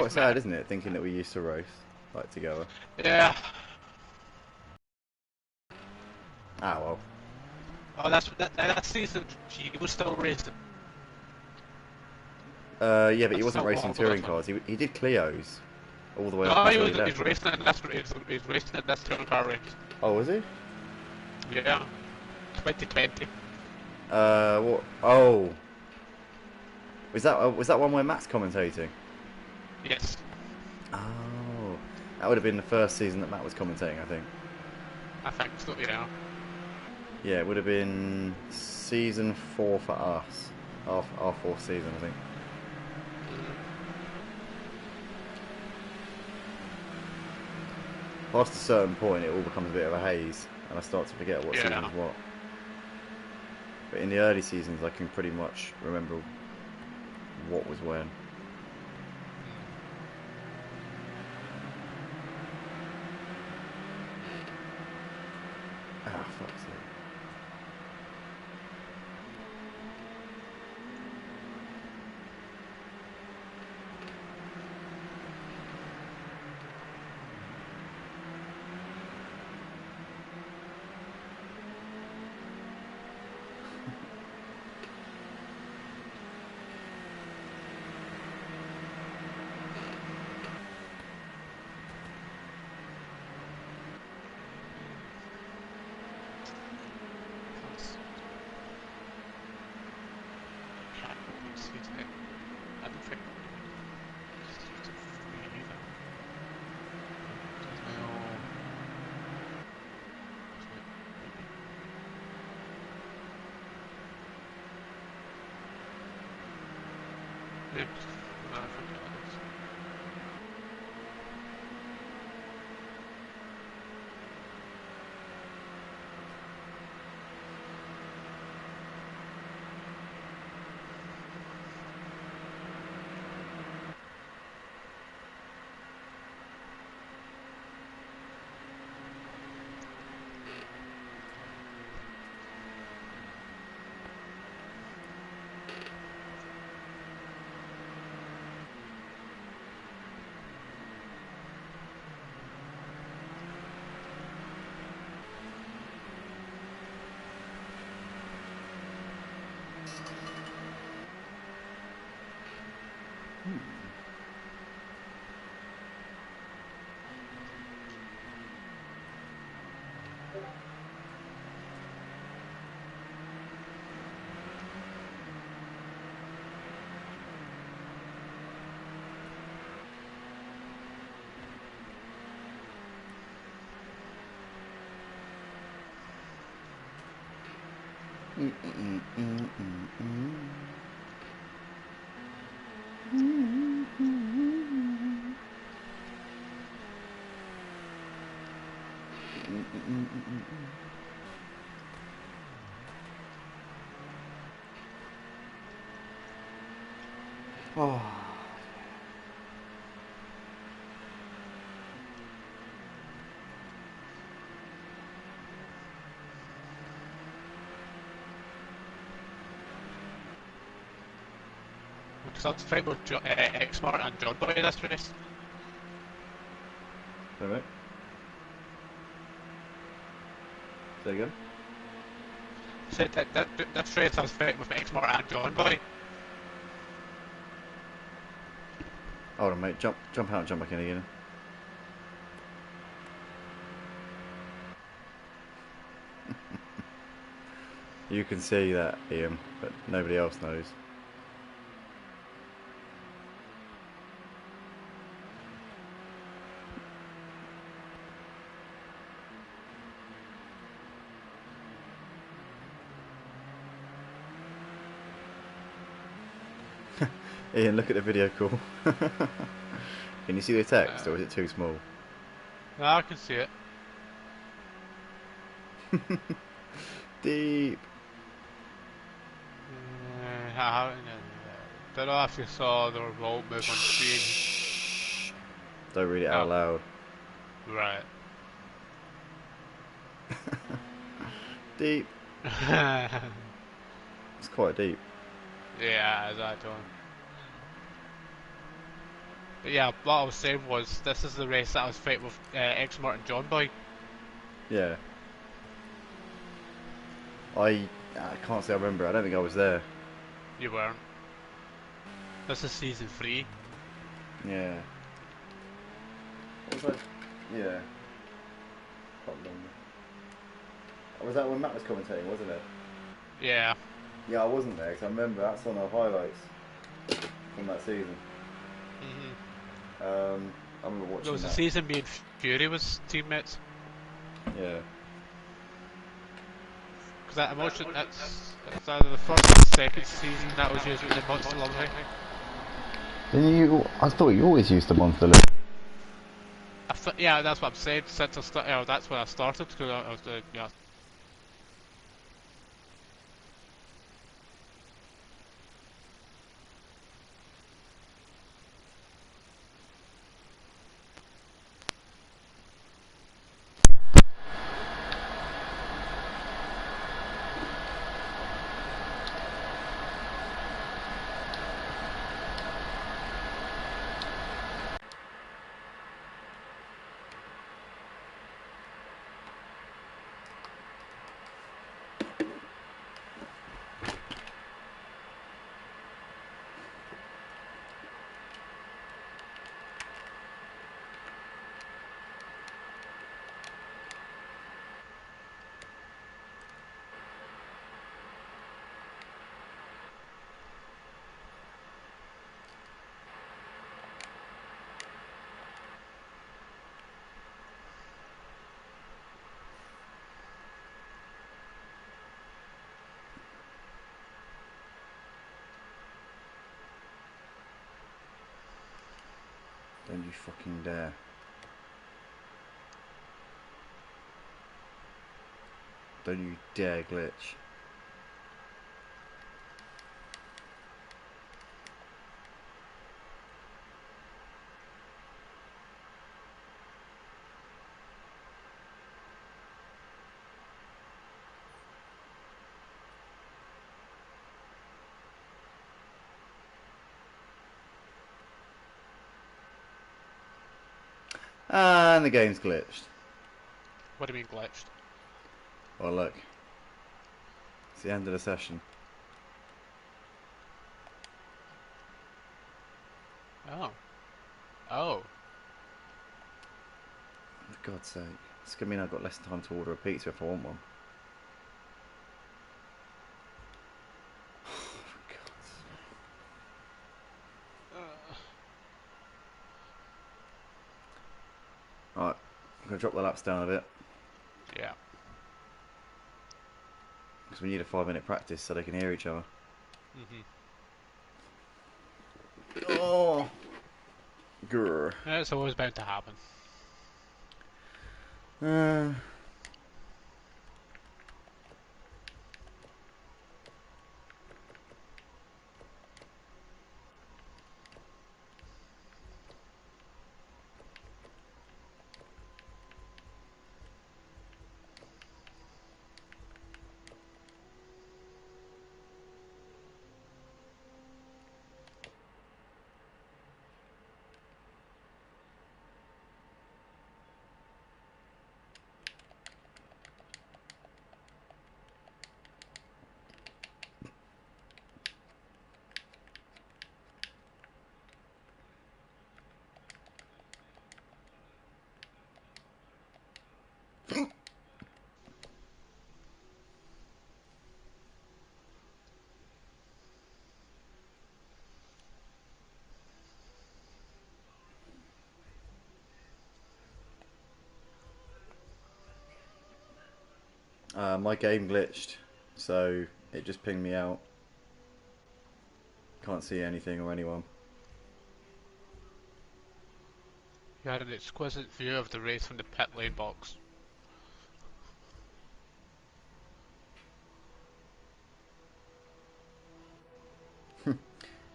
quite sad, isn't it? Thinking that we used to race like together. Yeah. Ah well. Oh, that season he was still racing. Yeah, but he That's wasn't still racing long ago, touring cars. He did Cleos all the way up no, until he he's left. racing it. He's racing it. That's touring car race. Oh, was he? Yeah. 2020. What? Oh, was that one where Matt's commentating? Yes. Oh, that would have been the first season that Matt was commentating, I think. I think so. Yeah. Yeah, it would have been season 4 for us. Our fourth season, I think. Past a certain point, it all becomes a bit of a haze, and I start to forget what season's what. But in the early seasons, I can pretty much remember what was when. Ah, fuck's sake. I don't think. Oh. Because that's fight with X-Mart and John Boy this race. Alright. Say again? Said that race I was fighting with X-Mart and John Boy. Hold on, mate. Jump out and jump back in again. You can see that, Ian, but nobody else knows. Ian, look at the video call. Can you see the text, or is it too small? No, I can see it. Deep. I don't know if you saw the remote move on screen. Don't read it out loud. Right. Deep. It's quite deep. Yeah, as I told him. But yeah, what I was saying was, this is the race that I was fighting with X-Martin John Boy. Yeah. I can't say I remember. I don't think I was there. You weren't. This is season 3. Yeah. What was I? Yeah. Can't remember. Was that when Matt was commentating, wasn't it? Yeah. Yeah, I wasn't there because I remember that's on our highlights from that season. I remember watching There was that. a season me and Fury was teammates. Yeah. Because that emotion, that's either the first or the second season that was using the Monster Lovely. Didn't you? I thought you always used the monster. Yeah, that's what I'm saying. Since I started, that's when I started. Because I was doing, yeah. Don't you fucking dare. Don't you dare glitch. And the game's glitched. What do you mean glitched? Well, look. It's the end of the session. Oh. Oh. For God's sake. It's going to mean I've got less time to order a pizza if I want one. For God's sake. Right. I'm going to drop the laps down a bit. Yeah. Because we need a 5-minute practice so they can hear each other. Oh! Grr. It's always bound to happen. My game glitched, so it just pinged me out. Can't see anything or anyone. You had an exquisite view of the race from the pit lane box.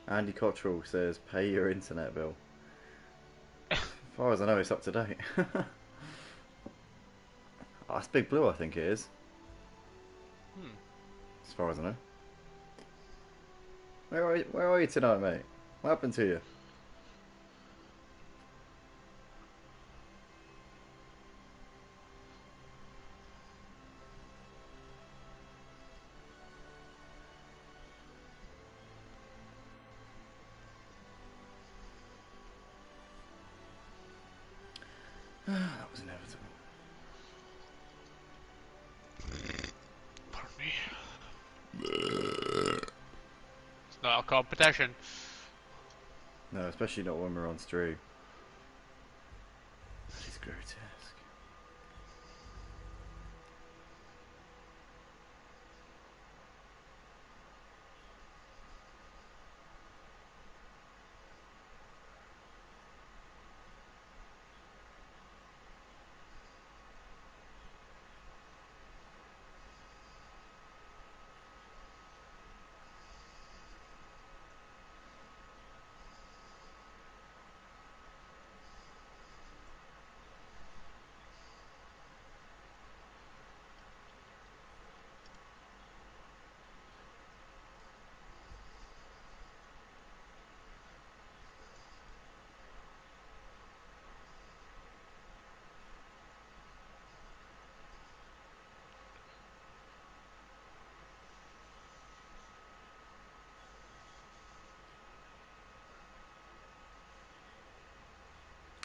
Andy Cottrell says, pay your internet bill. As far as I know, it's up to date. Oh, that's Big Blue, I think it is. As far as I know. Where are you tonight, mate? What happened to you? That was inevitable. Pardon me. It's not a competition. No, especially not when we're on stream. That is grotesque.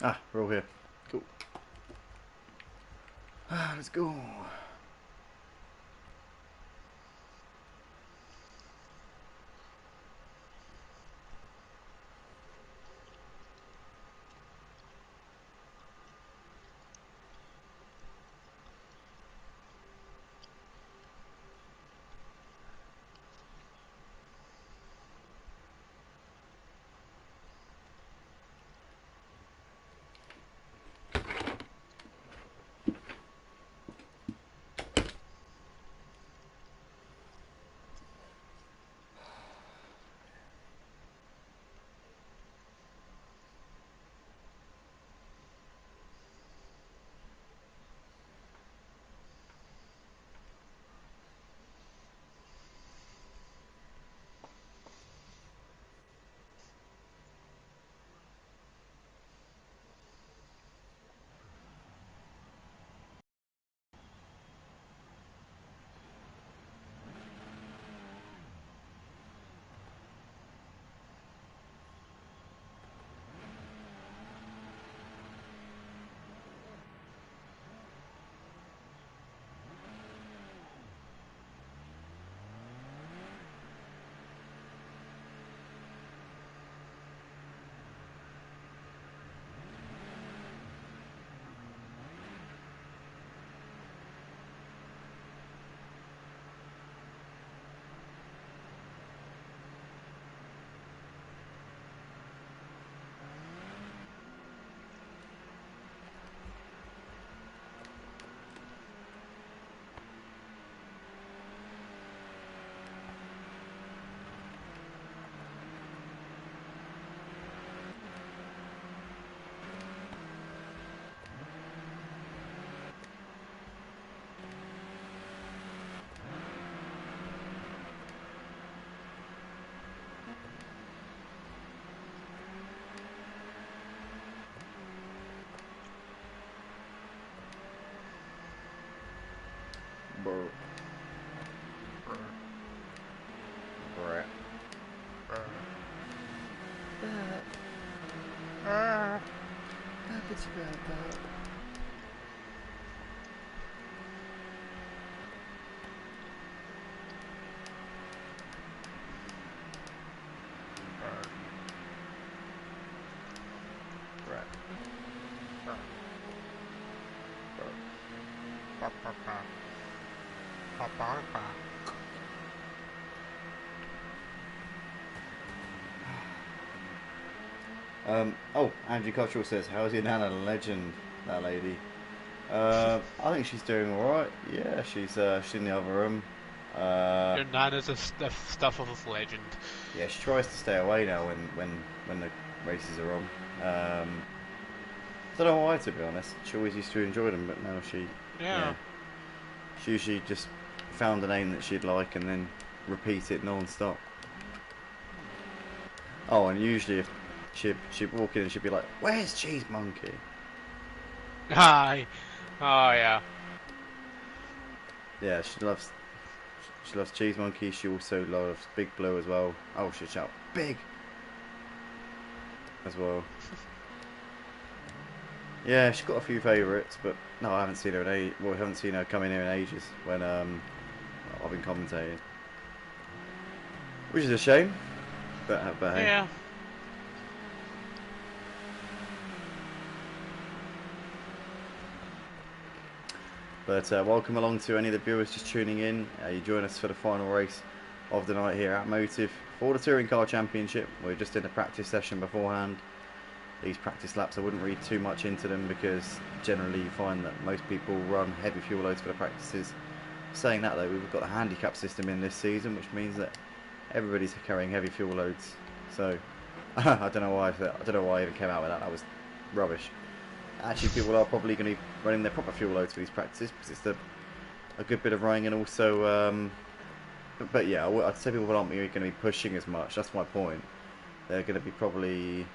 Ah, we're all here. Cool. Ah, let's go. Brr. Brr. Happens about that. Oh, Angie Cottrell says, how's your Nana? Legend, that lady. I think she's doing alright. Yeah, she's in the other room. Your Nana's a stuff of a legend. Yeah, she tries to stay away now when the races are on. I don't know why, to be honest. She always used to enjoy them, but now Yeah. She usually just found a name that she'd like and then repeat it non-stop. Oh, and usually if she'd walk in and she'd be like, "Where's Cheese Monkey?" Hi. Oh yeah. Yeah, she loves Cheese Monkey. She also loves Big Blue as well. Oh, she'd shout "Big" as well. Yeah, she's got a few favourites, but no, I haven't seen her in well, I haven't seen her come in here in ages when I've been commentating, which is a shame. But hey. Yeah. But welcome along to any of the viewers just tuning in. You join us for the final race of the night here at Motive for the Touring Car Championship. We're just in a practice session beforehand. These practice laps, I wouldn't read too much into them because generally you find that most people run heavy fuel loads for the practices. Saying that though, we've got the handicap system in this season, which means that everybody's carrying heavy fuel loads. So I don't know why I even came out with that. That was rubbish. Actually, people are probably going to be running their proper fuel loads for these practices because it's a good bit of running, and also but yeah, I'd say people aren't going to be pushing as much. That's my point. They're going to be probably,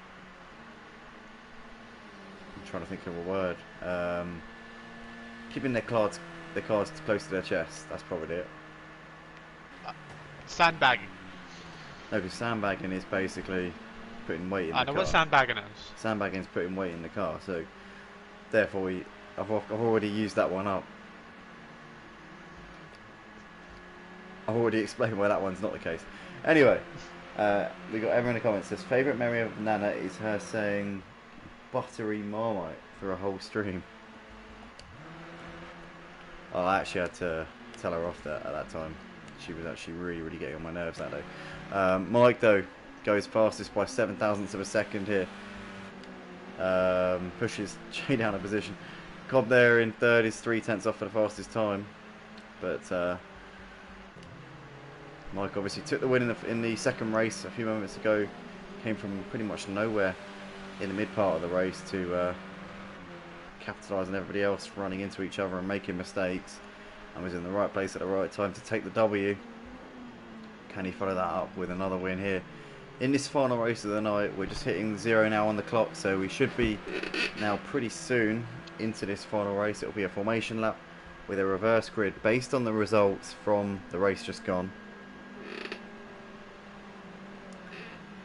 I'm trying to think of a word, keeping their cards close to their chest. That's probably it. Sandbagging. No, because sandbagging is basically putting weight in the car. I know what sandbagging is. Sandbagging is putting weight in the car, so therefore I've already used that one up. I've already explained why that one's not the case. Anyway, we got everyone in the comments says favourite memory of Nana is her saying buttery Marmite for a whole stream. Oh, I actually had to tell her off that at that time. She was actually really getting on my nerves that day. Mike though goes fastest by 0.07 of a second here. Pushes Jay down a position. Cobb there in third is 0.3 off for the fastest time, but Mike obviously took the win in the second race a few moments ago. Came from pretty much nowhere in the mid part of the race to capitalise on everybody else running into each other and making mistakes, and was in the right place at the right time to take the W. Can he follow that up with another win here in this final race of the night? We're just hitting 0 now on the clock, so we should be now pretty soon into this final race. It'll be a formation lap with a reverse grid based on the results from the race just gone.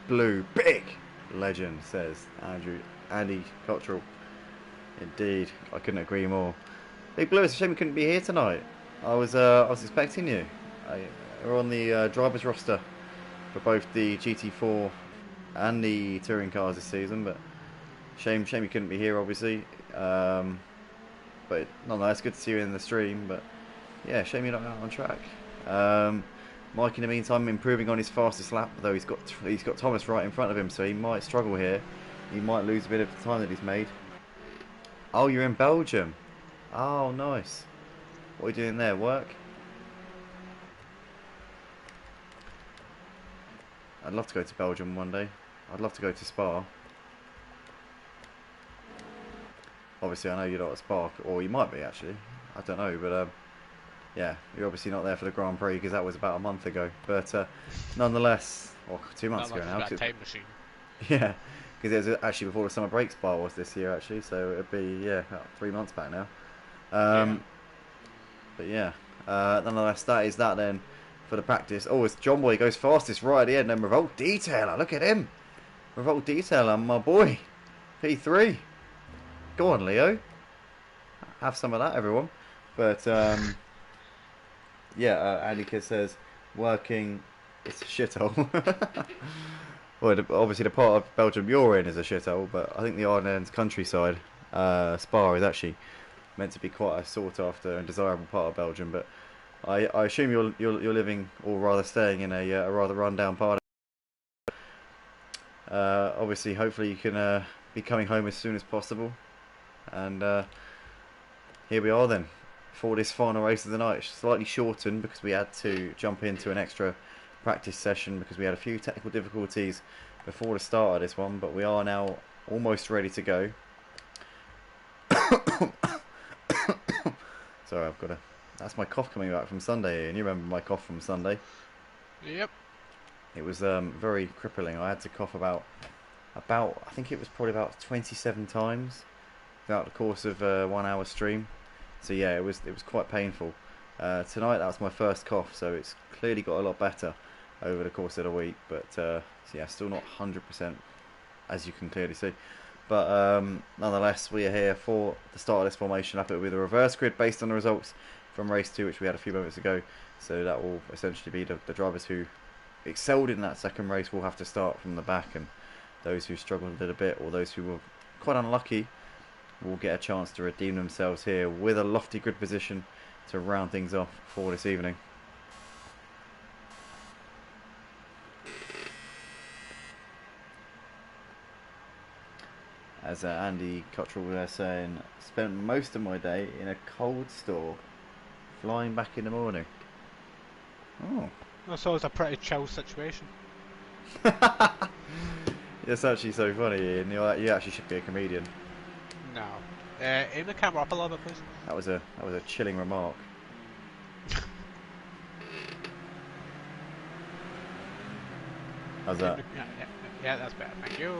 Blue, big legend, says Andy Cottrell. Indeed, I couldn't agree more. Big Blue, it's a shame you couldn't be here tonight. I was expecting you. We're on the drivers roster for both the GT4 and the touring cars this season, but shame you couldn't be here, obviously. But nonetheless, good to see you in the stream. But yeah, shame you're not out on track. Mike, in the meantime, improving on his fastest lap, though he's got Thomas right in front of him, so he might struggle here. He might lose a bit of the time that he's made. Oh, you're in Belgium. Oh, nice. What are you doing there? Work? I'd love to go to Belgium one day. I'd love to go to Spa. Obviously, I know you're not at Spa, or you might be actually. I don't know, but yeah, you're obviously not there for the Grand Prix because that was about a month ago. But nonetheless, or 2 months ago now. That tape machine. Yeah, because it was actually before the summer break. Spa was this year actually, so it'd be about 3 months back now. But yeah, nonetheless, that is that then for the practice. Oh, it's John Boy goes fastest right at the end. And Revolt Detailer, look at him. Revolt Detailer, my boy. P3. Go on, Leo. Have some of that, everyone. But, yeah, Annika says, working, it's a shithole. Well, obviously the part of Belgium you're in is a shithole, but I think the Ardennes countryside, Spa, is actually meant to be quite a sought after and desirable part of Belgium. But I assume you're living, or rather staying in a rather rundown part. Obviously, hopefully you can be coming home as soon as possible. And here we are then for this final race of the night. Slightly shortened because we had to jump into an extra practice session because we had a few technical difficulties before the start of this one, but we are now almost ready to go. Sorry, that's my cough coming back from Sunday, and you remember my cough from Sunday? Yep. It was very crippling. I had to cough about I think it was probably about 27 times throughout the course of a 1 hour stream. So yeah, it was quite painful. Tonight that was my first cough, so it's clearly got a lot better over the course of the week, but yeah, still not 100%, as you can clearly see. But nonetheless, we are here for the start of this formation lap. It will be the reverse grid based on the results from race 2, which we had a few moments ago. So that will essentially be the drivers who excelled in that second race will have to start from the back, and those who struggled a little bit, or those who were quite unlucky, will get a chance to redeem themselves here with a lofty grid position to round things off for this evening. As Andy Cottrell was saying, spent most of my day in a cold store, flying back in the morning. Oh. So it's a pretty chill situation. It's actually so funny, Ian. You actually should be a comedian. No. Aim the camera up a little bit, please. That was a chilling remark. How's that? Yeah, that's better. Thank you.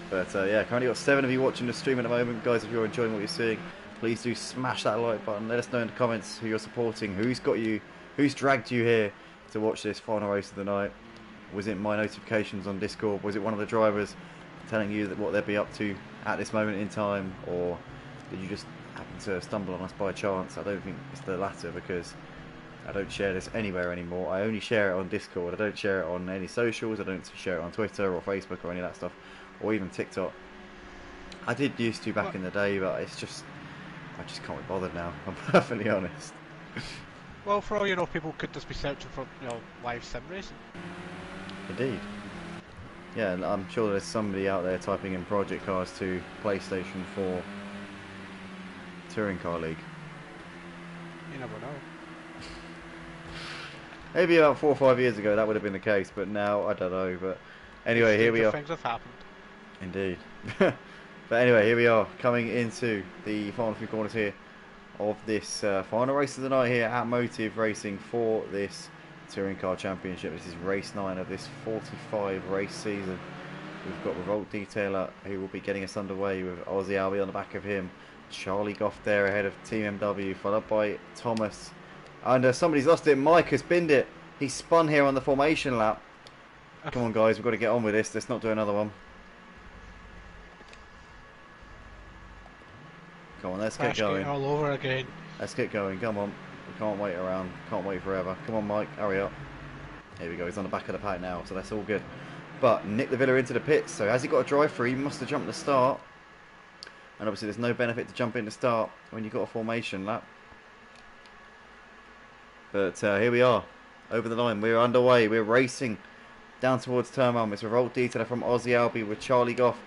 But yeah, currently got 7 of you watching the stream at the moment. Guys, if you're enjoying what you're seeing, please do smash that like button. Let us know in the comments who you're supporting, who's dragged you here to watch this final race of the night. Was it my notifications on Discord? Was it one of the drivers telling you that what they'd be up to at this moment in time? Or did you just happen to stumble on us by chance? I don't think it's the latter, because I don't share this anywhere anymore. I only share it on Discord. I don't share it on any socials. I don't share it on Twitter or Facebook or any of that stuff, or even TikTok. I did used to back in the day, but I just can't be bothered now. I'm perfectly honest. Well, for all you know, people could just be searching for live sim racing. Indeed. Yeah, and I'm sure there's somebody out there typing in Project Cars 2 PlayStation 4 Touring Car League. You never know. Maybe about 4 or 5 years ago that would have been the case, but now I don't know. But anyway, here we are. Things have happened. Indeed. But anyway, here we are, coming into the final few corners here of this final race of the night here at Motive Racing for this Touring Car Championship. This is race 9 of this 45 race season. We've got Revolt Detailer, who will be getting us underway with Aussie Albie on the back of him. Charlie Goff there ahead of Team MW, followed by Thomas. And somebody's lost it. Mike has binned it. He spun here on the formation lap. Come on, guys, we've got to get on with this. Let's not do another one. Come on, let's get going. All over again. Let's get going. Come on. We can't wait around. Can't wait forever. Come on, Mike. Hurry up. Here we go. He's on the back of the pack now, so that's all good. But Nick the Villa into the pits. So has he got a drive through? He must have jumped the start. And obviously there's no benefit to jump in the start when you've got a formation lap. But here we are. Over the line. We're underway. We're racing down towards turn 1. It's Revolt Detailer from Aussie Albie with Charlie Goff.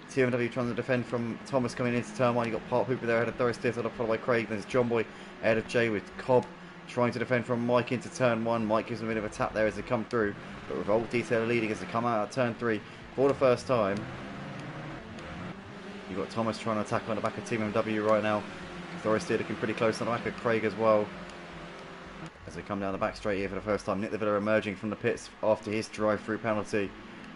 TMW trying to defend from Thomas coming into turn 1. You've got Park Hooper there ahead of Doris Dizzle, followed by Craig. There's John Boy ahead of Jay with Cobb trying to defend from Mike into turn 1. Mike gives them a bit of a tap there as they come through. But Revolt Detailer leading as they come out at turn 3 for the first time. You've got Thomas trying to attack on the back of Team MW right now. Doris Dizzle looking pretty close on the back of Craig as well, as they come down the back straight here for the first time. Nick the Villa emerging from the pits after his drive-through penalty,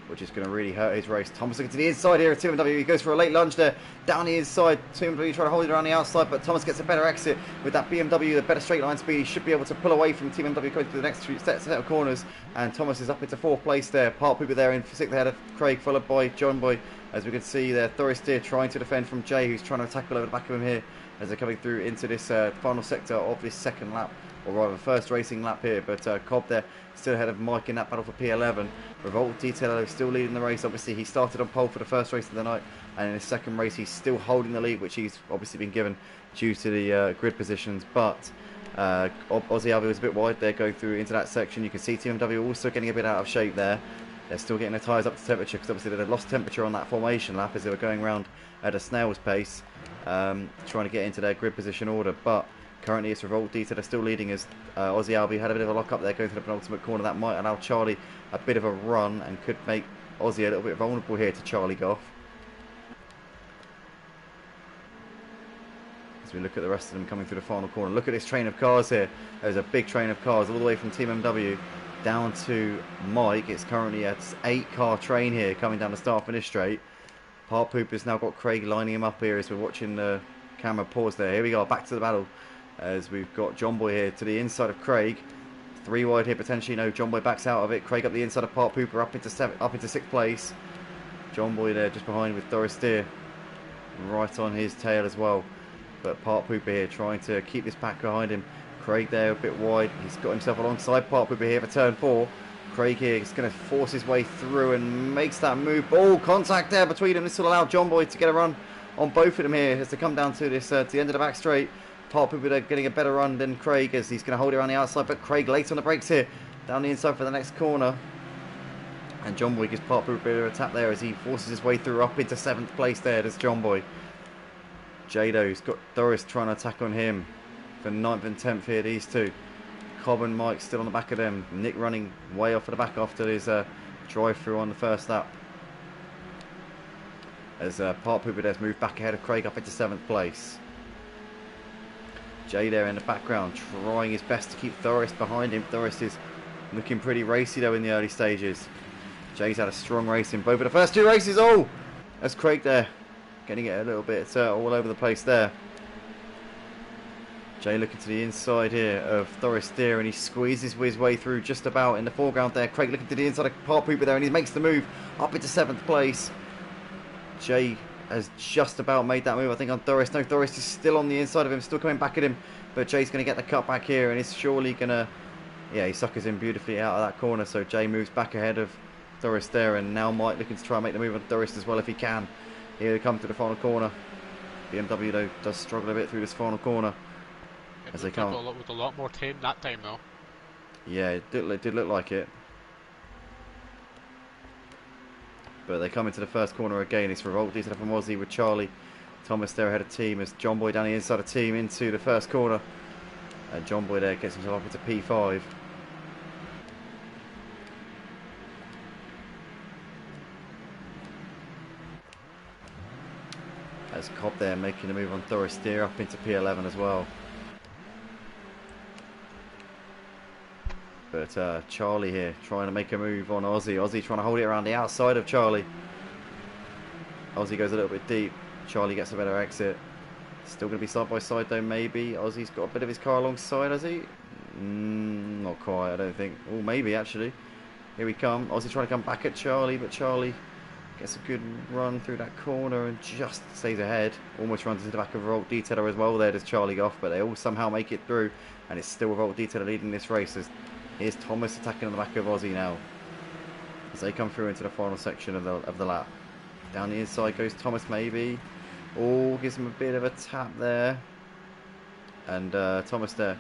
which is going to really hurt his race. Thomas looking to the inside here at Team MW. He goes for a late lunge there. Down the inside. Team MW trying to hold it around the outside, but Thomas gets a better exit with that BMW, the better straight line speed. He should be able to pull away from Team MW going to the next set of corners. And Thomas is up into 4th place there. Park Hooper there in 6th ahead of Craig, followed by John Boy. As we can see there, Doris Deer trying to defend from Jay, who's trying to tackle over the back of him here as they're coming through into this final sector of this second lap, or rather first racing lap here. But Cobb there still ahead of Mike in that battle for P11. Revolt Detailer still leading the race. Obviously he started on pole for the first race of the night, and in his second race he's still holding the lead, which he's obviously been given due to the grid positions. But Aussie Albie was a bit wide there going through into that section. You can see Team MW also getting a bit out of shape there. They're still getting their tyres up to temperature, because obviously they'd lost temperature on that formation lap as they were going around at a snail's pace, trying to get into their grid position order. But currently it's Revolt Detailer still leading, as Aussie Albie had a bit of a lock up there going to the penultimate corner. That might allow Charlie a bit of a run and could make Aussie a little bit vulnerable here to Charlie Goff. As we look at the rest of them coming through the final corner. Look at this train of cars here. There's a big train of cars all the way from Team MW down to Mike. It's currently an 8-car train here coming down the start finish straight. Park Hooper's now got Craig lining him up here as we're watching the camera pause there. Here we go, back to the battle, as we've got John Boy here to the inside of Craig. 3 wide here potentially. No, John Boy backs out of it. Craig up the inside of Park Hooper up into 6th place. John Boy there just behind with Doris Deer right on his tail as well. But Park Pooper here trying to keep this pack behind him. Craig there a bit wide. He's got himself alongside Park Pooper here for turn 4. Craig here is going to force his way through and makes that move. Oh, contact there between them. This will allow John Boy to get a run on both of them here as they come down to this to the end of the back straight. Park Pooper getting a better run than Craig as he's going to hold it around the outside. But Craig late on the brakes here. Down the inside for the next corner. And John Boy gives Park Pooper a bit of a tap there as he forces his way through up into 7th place there. There's John Boy. Jado's got Doris trying to attack on him for 9th and 10th here, these two. Cobb and Mike still on the back of them. Nick running way off at the back after his drive through on the first lap. As Park Pooper has moved back ahead of Craig up into 7th place. Jay there in the background trying his best to keep Doris behind him. Doris is looking pretty racy though in the early stages. Jay's had a strong race in both of the first 2 races. Oh! That's Craig there. Getting it a little bit all over the place there. Jay looking to the inside here of Doris Deer and he squeezes his way through just about in the foreground there. Craig looking to the inside of Park Pooper there and he makes the move up into 7th place. Jay has just about made that move I think on Doris. No, Doris is still on the inside of him, still coming back at him. But Jay's going to get the cut back here and is surely going to... Yeah, he suckers him beautifully out of that corner. So Jay moves back ahead of Doris there and now Mike looking to try and make the move on Doris as well if he can. Here they come to the final corner. BMW though does struggle a bit through this final corner as they come. With a lot more tame that time though. Yeah, it did look like it. But they come into the first corner again. It's Revolt Diesel from Aussie with Charlie Thomas there ahead of team as John Boy down the inside of team into the first corner. And John Boy there gets himself up into P5. As Cobb there making the move on Doris Deer up into P11 as well. But Charlie here trying to make a move on Aussie. Aussie trying to hold it around the outside of Charlie. Aussie goes a little bit deep. Charlie gets a better exit. Still going to be side by side though maybe. Aussie's got a bit of his car alongside, has he? Not quite, I don't think. Oh, maybe actually. Here we come. Aussie trying to come back at Charlie, but Charlie gets a good run through that corner and just stays ahead. Almost runs into the back of Revolt Detailer as well there. Does Charlie off, but they all somehow make it through. And it's still Revolt Detailer leading this race. Here's Thomas attacking on the back of Aussie now. As they come through into the final section of the lap. Down the inside goes Thomas maybe. Oh, gives him a bit of a tap there. And Thomas there.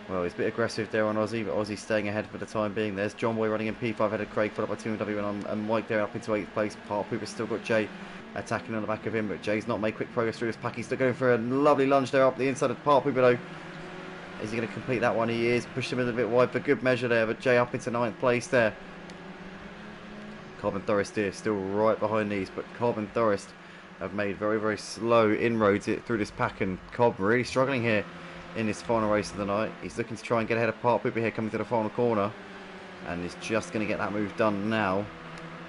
Well, he's a bit aggressive there on Aussie, but Aussie's staying ahead for the time being. There's John Boy running in P5 ahead of Craig, followed by Team W and Mike there up into 8th place. Park Pooper's still got Jay attacking on the back of him, but Jay's not made quick progress through this pack. He's still going for a lovely lunge there up the inside of Park Pooper though. Is he going to complete that one? He is. Pushed him a little bit wide for good measure there, but Jay up into 9th place there. Cobb and Doris Deer still right behind these, but Cobb and Doris have made very, very slow inroads through this pack, and Cobb really struggling here in this final race of the night. He's looking to try and get ahead of Park Pooper here coming to the final corner, and he's just going to get that move done now.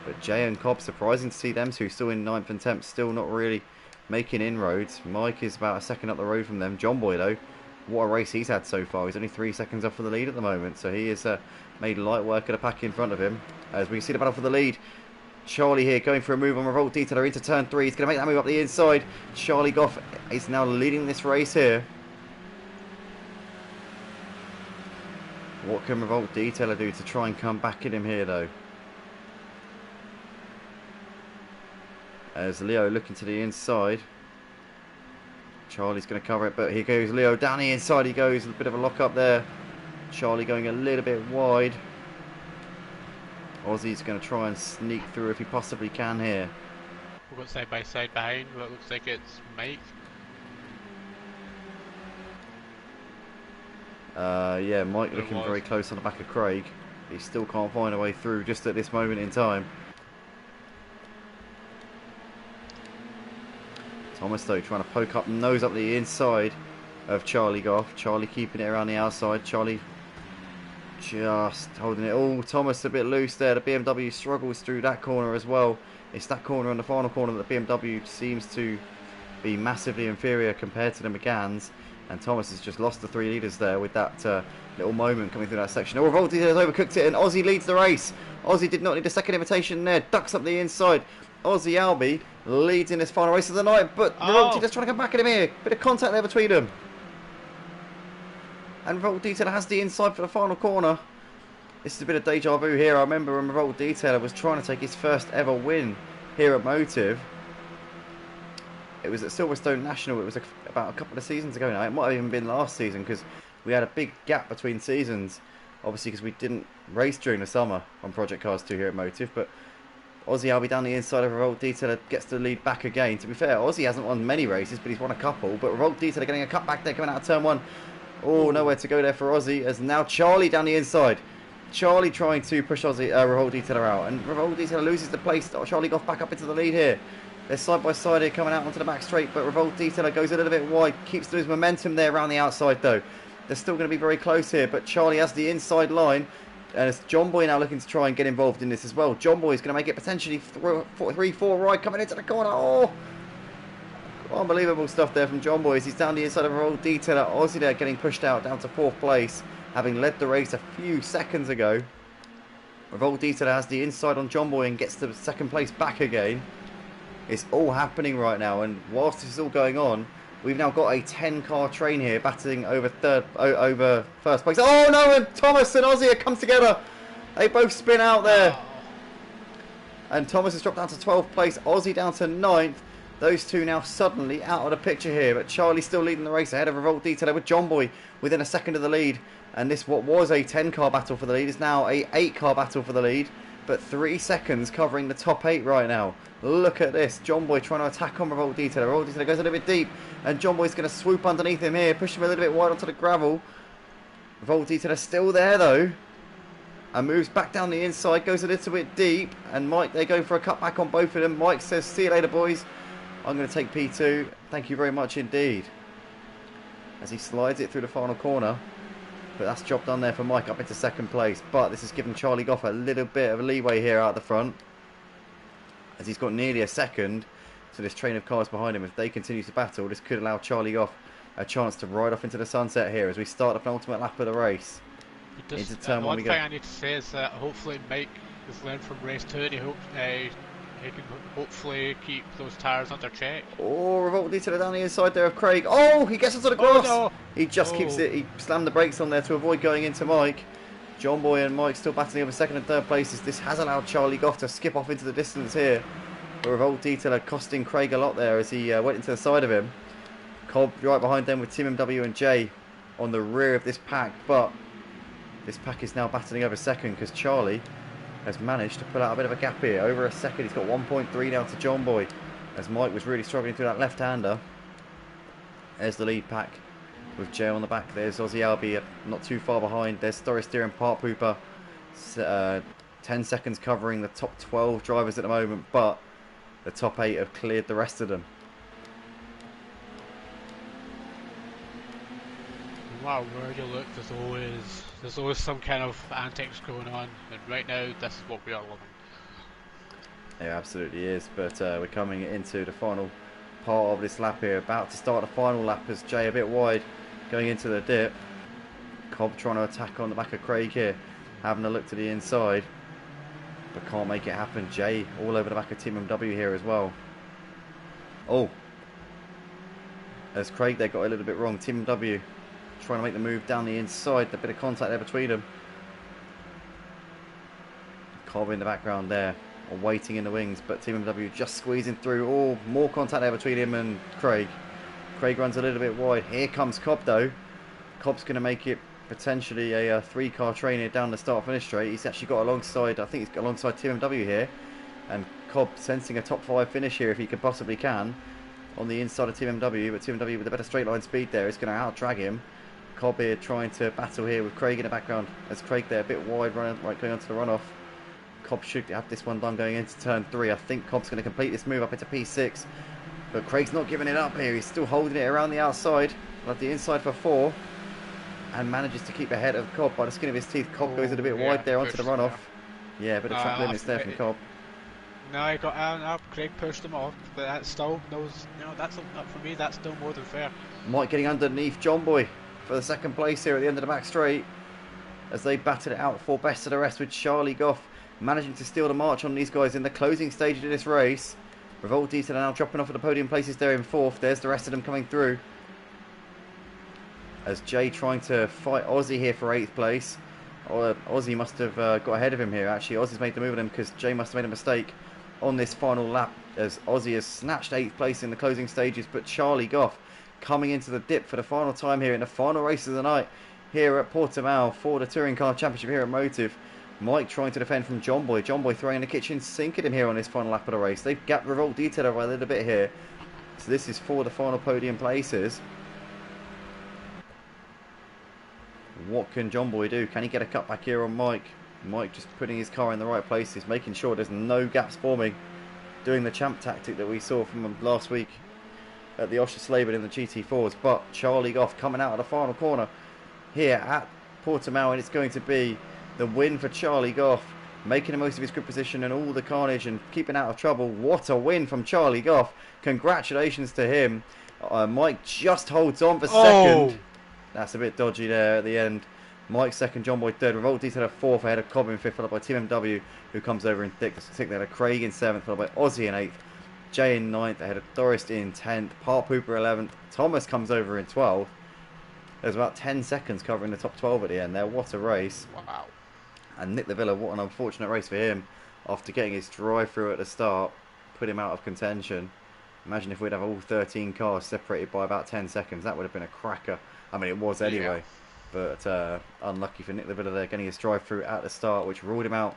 But Jay and Cobb, surprising to see them two still in 9th and 10th, still not really making inroads. Mike is about a second up the road from them. John Boy though, what a race he's had so far. He's only 3 seconds off of the lead at the moment, so he has made light work of the pack in front of him. As we see the battle for the lead, Charlie here going for a move on Revolt Detailer into turn 3. He's going to make that move up the inside. Charlie Goff is now leading this race here. What can Revolt Detailer do to try and come back at him here though? As Leo looking to the inside. Charlie's going to cover it, but here goes Leo down the inside. He goes, a bit of a lock up there. Charlie going a little bit wide. Aussie's going to try and sneak through if he possibly can here. We've got side by side behind what looks like it's Mike. Yeah, Mike looking very close on the back of Craig. He still can't find a way through just at this moment in time. Thomas though trying to poke up nose up the inside of Charlie Goff. Charlie keeping it around the outside. Charlie just holding it. Oh, Thomas a bit loose there. The BMW struggles through that corner as well. It's that corner and the final corner that the BMW seems to be massively inferior compared to the McGanns. And Thomas has just lost the 3 leaders there with that little moment coming through that section. Oh, Revolt Detail has overcooked it, and Aussie leads the race. Aussie did not need a second invitation there. Ducks up the inside. Aussie Albie leads in this final race of the night, but Revolt Detail's trying to come back at him here. Bit of contact there between them. And Revolt Detail has the inside for the final corner. This is a bit of deja vu here. I remember when Revolt Detailer was trying to take his first ever win here at Motive. It was at Silverstone National. It was about a couple of seasons ago now. It might have even been last season because we had a big gap between seasons. Obviously because we didn't race during the summer on Project Cars 2 here at Motive. But Aussie Albie down the inside of Revolt Detailer gets the lead back again. To be fair, Aussie hasn't won many races, but he's won a couple. But Revolt Detailer getting a cut back there coming out of turn 1. Oh, nowhere to go there for Aussie. As now Charlie down the inside. Charlie trying to push Aussie, Revolt Detailer out. And Revolt Detailer loses the place. Charlie Goff back up into the lead here. They're side by side here coming out onto the back straight, but Revolt Detailer goes a little bit wide, keeps his momentum there around the outside though. They're still going to be very close here, but Charlie has the inside line, and it's John Boy now looking to try and get involved in this as well. John Boy is going to make it potentially 3-4 right coming into the corner. Oh! Unbelievable stuff there from John Boy as he's down the inside of Revolt Detailer. Aussie there getting pushed out down to 4th place, having led the race a few seconds ago. Revolt Detailer has the inside on John Boy and gets to 2nd place back again. It's all happening right now, and whilst this is all going on, we've now got a 10-car train here battling over first place. Oh no, and Thomas and Aussie have come together. They both spin out there. And Thomas has dropped down to 12th place, Aussie down to 9th. Those two now suddenly out of the picture here, but Charlie still leading the race ahead of Revolt Detailer with John Boy within a second of the lead. And this, what was a 10-car battle for the lead, is now a 8-car battle for the lead. But 3 seconds covering the top 8 right now. Look at this. John Boy trying to attack on Revolt Detailer. Revolt Detailer goes a little bit deep. And John Boy's going to swoop underneath him here. Push him a little bit wide onto the gravel. Revolt Detailer still there though. And moves back down the inside. Goes a little bit deep. And Mike, they go for a cutback on both of them. Mike says, see you later boys. I'm going to take P2. Thank you very much indeed. As he slides it through the final corner. But that's job done there for Mike up into 2nd place. But this has given Charlie Goff a little bit of a leeway here out the front, as he's got nearly a second to this train of cars behind him. If they continue to battle, this could allow Charlie Goff a chance to ride off into the sunset here as we start the penultimate lap of the race. Into turn 1 we go. One thing I need to say is that hopefully Mike has learned from race 2 and he can hopefully keep those tyres under check. Oh, Revolt Detailer down the inside there of Craig. Oh, he gets onto the grass. Oh, no. He just keeps it. He slammed the brakes on there to avoid going into Mike. John Boy and Mike still battling over 2nd and 3rd places. This has allowed Charlie Goff to skip off into the distance here. But Revolt Detailer costing Craig a lot there as he went into the side of him. Cobb right behind them with Team MW and Jay on the rear of this pack. But this pack is now battling over 2nd because Charlie has managed to pull out a bit of a gap here. Over a second, he's got 1.3 now to John Boy, as Mike was really struggling through that left-hander. There's the lead pack with Jay on the back. There's Aussie Albie not too far behind. There's Story Steer and Park Pooper. 10 seconds covering the top 12 drivers at the moment, but the top 8 have cleared the rest of them. No matter where you look, there's always some kind of antics going on, and right now this is what we are loving. It absolutely is, but we're coming into the final part of this lap here, about to start the final lap as Jay a bit wide going into the dip. Cobb trying to attack on the back of Craig here, having a look to the inside, but can't make it happen. Jay all over the back of Team MW here as well. Oh, as Craig there got a little bit wrong. Team MW trying to make the move down the inside, a bit of contact there between them. Cobb in the background there, or waiting in the wings, but Team MW just squeezing through. Oh, more contact there between him and Craig. Craig runs a little bit wide. Here comes Cobb though. Cobb's going to make it potentially a 3-car train here down the start-finish straight. He's actually got alongside, I think he's got alongside Team MW here, and Cobb sensing a top 5 finish here if he can possibly can on the inside of Team MW, but Team MW with a better straight line speed there is going to out-drag him. Cobb here trying to battle here with Craig in the background, as Craig there a bit wide right going onto the runoff. Cobb should have this one done going into turn 3. I think Cobb's going to complete this move up into P6, but Craig's not giving it up here. He's still holding it around the outside, left the inside for 4, and manages to keep ahead of Cobb by the skin of his teeth. Cobb goes a bit wide there onto the runoff. Yeah, a bit of track limits there from Cobb. No, he got up. Clegg pushed him off, but that's still that's for me. That's still more than fair. Mike getting underneath John Boy for the second place here at the end of the back straight as they batted it out for best of the rest with Charlie Goff managing to steal the march on these guys in the closing stages of this race. Revolt Detail now dropping off at the podium places there in fourth. There's the rest of them coming through as Jay trying to fight Aussie here for 8th place. Aussie must have got ahead of him here. Actually, Aussie's made the move on him because Jay must have made a mistake on this final lap as Aussie has snatched 8th place in the closing stages. But Charlie Goff coming into the dip for the final time here in the final race of the night here at Portimao for the Touring Car Championship here at Motive. Mike trying to defend from John Boy. John Boy throwing the kitchen sink at him here on this final lap of the race. They've gapped Revolt Detail by a little bit here. So this is for the final podium places. What can John Boy do? Can he get a cut back here on Mike? Mike just putting his car in the right places, making sure there's no gaps forming. Doing the champ tactic that we saw from him last week at the Osher in the GT4s. But Charlie Goff coming out of the final corner here at Portimao, and it's going to be the win for Charlie Goff, making the most of his grip position and all the carnage and keeping out of trouble. What a win from Charlie Goff. Congratulations to him. Mike just holds on for second. That's a bit dodgy there at the end. Mike second, John Boy third, Revolt Detail fourth ahead of Cobb in fifth, followed by Team MW, who comes over in sixth ahead of Craig in seventh, followed by Aussie in eighth, Jay in ninth ahead of Doris in 10th, Part Pooper 11th, Thomas comes over in 12th. There's about 10 seconds covering the top 12 at the end there. What a race. Wow. And Nick Lavilla, what an unfortunate race for him after getting his drive through at the start, put him out of contention. Imagine if we'd have all 13 cars separated by about 10 seconds. That would have been a cracker. I mean, it was anyway. Yeah. But unlucky for Nick Lavilla there, getting his drive through at the start, which ruled him out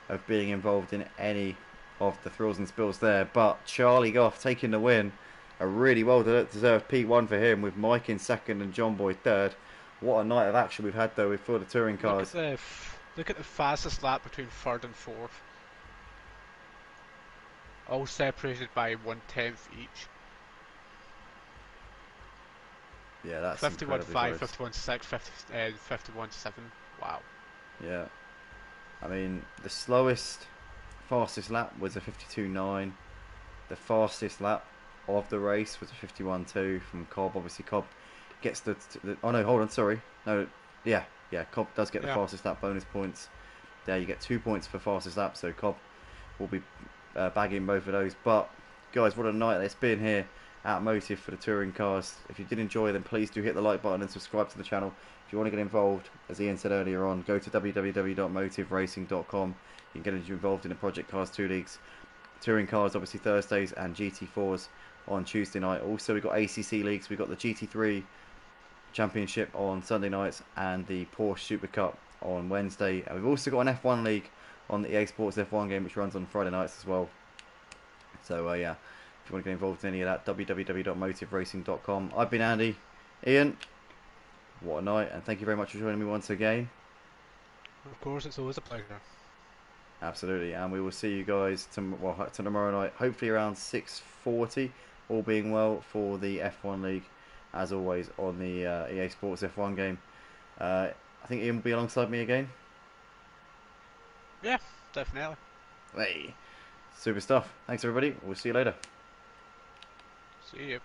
of being involved in any of the thrills and spills there. But Charlie Goff taking the win. A really well deserved P1 for him, with Mike in second and John Boy third. What a night of action we've had though for the touring cars. Look at the fastest lap between third and fourth. All separated by 1/10 each. Yeah, that's 51.5, 51.6, 51.7. Wow. Yeah. I mean, the fastest lap was a 52.9. The fastest lap of the race was a 51.2 from Cobb. Obviously, Cobb gets the oh no, hold on, sorry. No, yeah, Cobb does get the fastest lap bonus points. There, you get 2 points for fastest lap, so Cobb will be bagging both of those. But guys, what a night it's been here at Motive for the touring cars. If you did enjoy, then please do hit the like button and subscribe to the channel. If you want to get involved, as Ian said earlier on, go to www.motiveracing.com. You can get involved in the Project Cars 2 leagues. Touring cars obviously Thursdays and GT4s on Tuesday night. Also, we've got ACC leagues. We've got the GT3 Championship on Sunday nights and the Porsche Super Cup on Wednesday. And we've also got an F1 league on the EA Sports F1 game, which runs on Friday nights as well. So yeah, if you want to get involved in any of that, www.motiveracing.com. I've been Andy. Ian, what a night, and thank you very much for joining me once again. Of course, it's always a pleasure. Absolutely, and we will see you guys tomorrow night, hopefully around 6:40, all being well, for the F1 League, as always, on the EA Sports F1 game. I think Ian will be alongside me again. Yeah, definitely. Hey, super stuff. Thanks everybody. We'll see you later. See you.